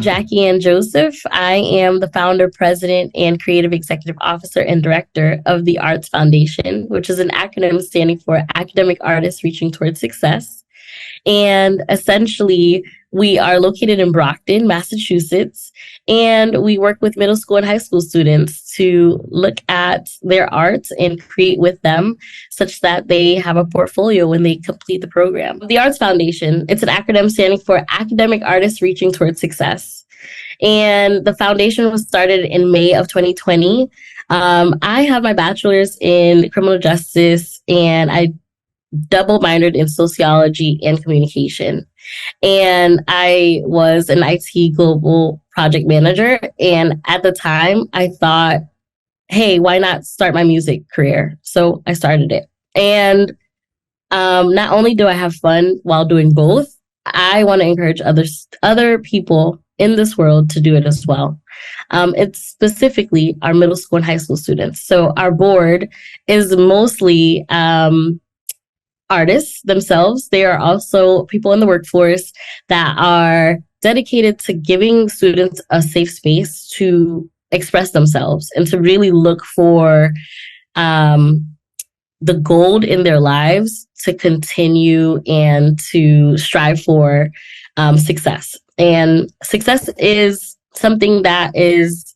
Jackie Ann Joseph. I am the founder, president, and creative executive officer and director of the A.R.T.S Foundation, which is an acronym standing for Academic Artists Reaching Towards Success. And essentially, we are located in Brockton, Massachusetts, and we work with middle school and high school students to look at their art and create with them such that they have a portfolio when they complete the program. The A.R.T.S Foundation, it's an acronym standing for Academic Artists Reaching Towards Success. And the foundation was started in May of 2020. I have my bachelor's in criminal justice, and I double minored in sociology and communication. And I was an IT global project manager. And at the time, I thought, hey, why not start my music career? So I started it. And not only do I have fun while doing both, I want to encourage other people in this world to do it as well. It's specifically our middle school and high school students. So our board is mostly artists themselves. They are also people in the workforce that are dedicated to giving students a safe space to express themselves and to really look for the gold in their lives to continue and to strive for success. And success is something that is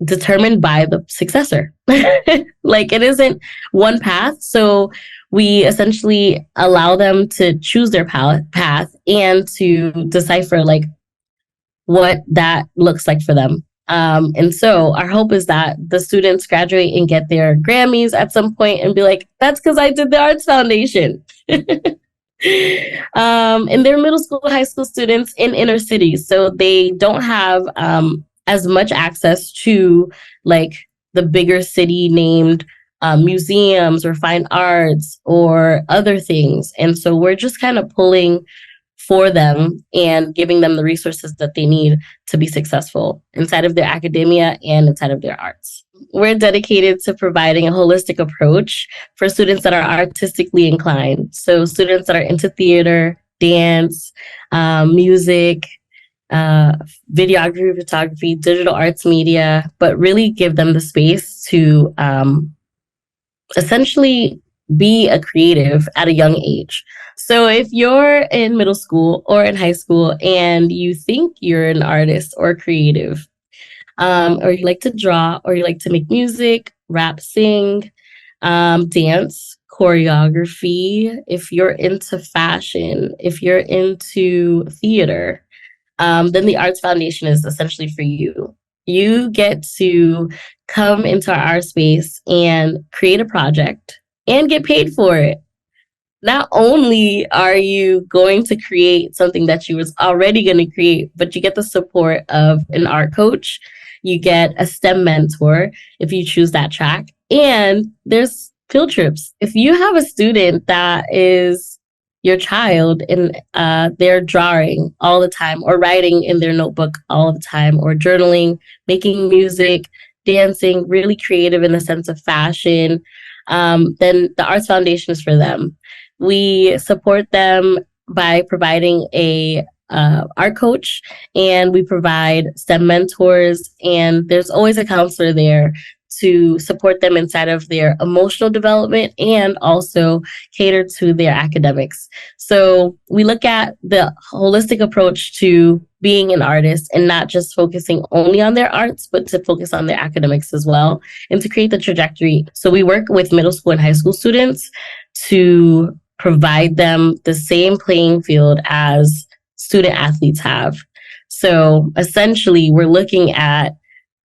determined by the successor. Like, it isn't one path. So we essentially allow them to choose their path and to decipher like what that looks like for them. And so our hope is that the students graduate and get their Grammys at some point and be like, that's because I did the A.R.T.S Foundation. And they're middle school, high school students in inner cities. So they don't have as much access to like the bigger city named museums or fine arts or other things. And so we're just kind of pulling for them and giving them the resources that they need to be successful inside of their academia and inside of their arts. We're dedicated to providing a holistic approach for students that are artistically inclined. So students that are into theater, dance, music, videography, photography, digital arts media, but really give them the space to essentially be a creative at a young age. So if you're in middle school or in high school and you think you're an artist or creative, or you like to draw, or you like to make music, rap, sing, dance, choreography, if you're into fashion, if you're into theater, then the A.R.T.S Foundation is essentially for you. You get to come into our space and create a project and get paid for it. Not only are you going to create something that you was already going to create, but you get the support of an art coach. You get a STEM mentor if you choose that track. And there's field trips. If you have a student that is your child and they're drawing all the time or writing in their notebook all the time or journaling, making music, dancing, really creative in the sense of fashion, then the A.R.T.S Foundation is for them. We support them by providing a art coach, and we provide STEM mentors, and there's always a counselor there to support them inside of their emotional development and also cater to their academics. So we look at the holistic approach to being an artist and not just focusing only on their arts, but to focus on their academics as well and to create the trajectory. So we work with middle school and high school students to provide them the same playing field as student athletes have. So essentially, we're looking at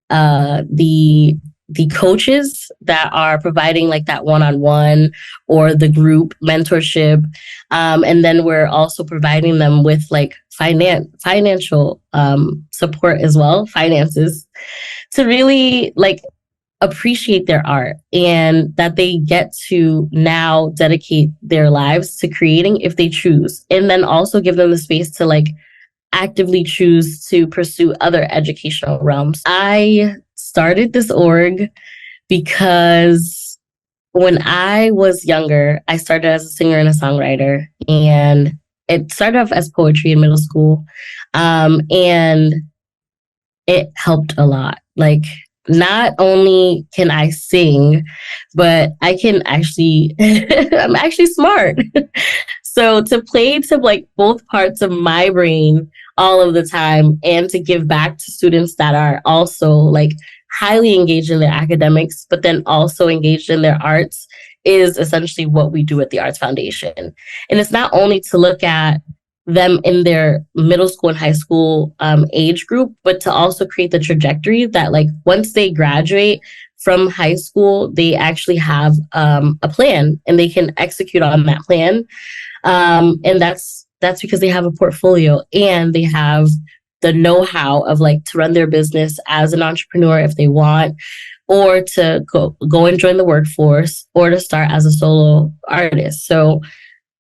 the coaches that are providing like that one-on-one or the group mentorship. And then we're also providing them with like financial support as well, finances, to really like appreciate their art and that they get to now dedicate their lives to creating if they choose. And then also give them the space to like actively choose to pursue other educational realms. I started this org because when I was younger, I started as a singer and a songwriter. And it started off as poetry in middle school, and it helped a lot. Like, not only can I sing, but I can actually, I'm actually smart. So to play to like both parts of my brain all of the time and to give back to students that are also like highly engaged in their academics, but then also engaged in their arts is essentially what we do at the Arts Foundation. And it's not only to look at them in their middle school and high school age group, but to also create the trajectory that like once they graduate from high school, they actually have a plan and they can execute on that plan. And that's because they have a portfolio and they have the know-how of like to run their business as an entrepreneur if they want, or to go and join the workforce, or to start as a solo artist. So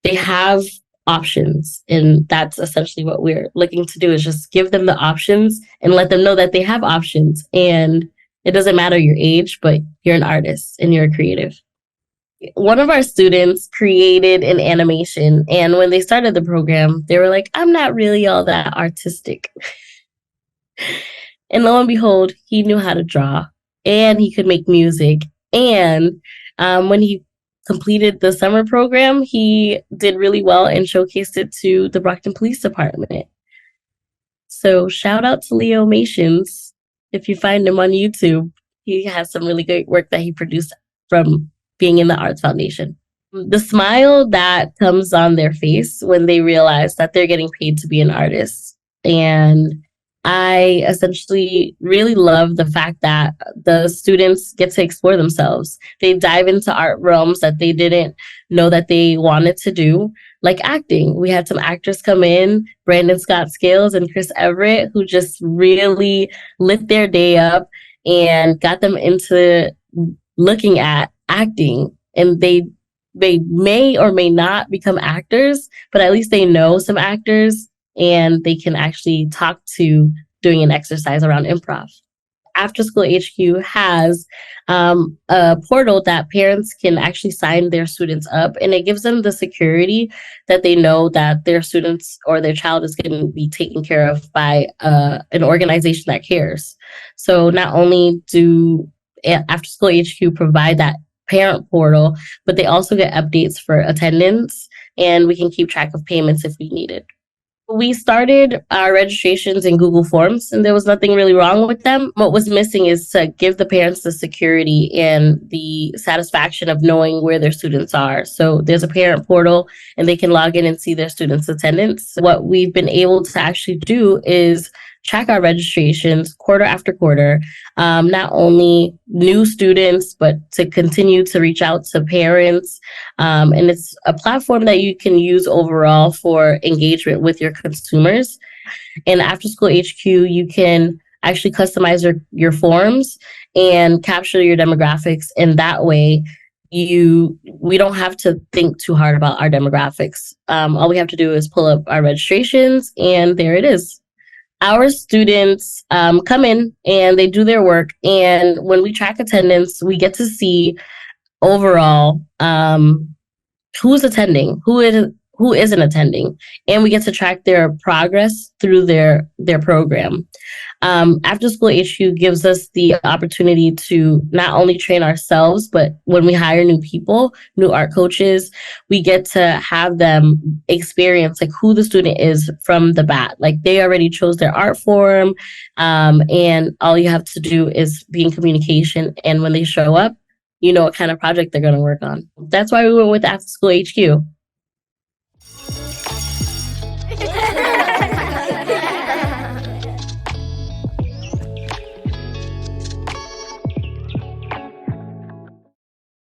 they have options, and that's essentially what we're looking to do, is just give them the options and let them know that they have options, and it doesn't matter your age, but you're an artist and you're a creative. One of our students created an animation, and when they started the program they were like, I'm not really all that artistic. And lo and behold, he knew how to draw and he could make music. And when he completed the summer program, he did really well and showcased it to the Brockton Police Department. So shout out to Leo Mations. If you find him on YouTube, he has some really great work that he produced from being in the Arts Foundation. The smile that comes on their face when they realize that they're getting paid to be an artist. And I essentially really love the fact that the students get to explore themselves. They dive into art realms that they didn't know that they wanted to do, like acting. We had some actors come in, Brandon Scott Scales and Chris Everett, who just really lit their day up and got them into looking at acting. And they may or may not become actors, but at least they know some actors and they can actually talk to doing an exercise around improv. AfterSchool HQ has a portal that parents can actually sign their students up, and it gives them the security that they know that their students or their child is going to be taken care of by an organization that cares. So not only do AfterSchool HQ provide that parent portal, but they also get updates for attendance, and we can keep track of payments if we need it. We started our registrations in Google Forms, and there was nothing really wrong with them. What was missing is to give the parents the security and the satisfaction of knowing where their students are. So there's a parent portal, and they can log in and see their students' attendance. What we've been able to actually do is track our registrations quarter after quarter, not only new students, but to continue to reach out to parents. And it's a platform that you can use overall for engagement with your consumers. In AfterSchool HQ, you can actually customize your forms and capture your demographics. And that way, we don't have to think too hard about our demographics. All we have to do is pull up our registrations, and there it is. Our students come in and they do their work. And when we track attendance, we get to see overall who's attending, who isn't attending, and we get to track their progress through their program. AfterSchool HQ gives us the opportunity to not only train ourselves, but when we hire new people, new art coaches, we get to have them experience like who the student is from the bat. Like they already chose their art form, and all you have to do is be in communication. And when they show up, you know what kind of project they're going to work on. That's why we went with AfterSchool HQ.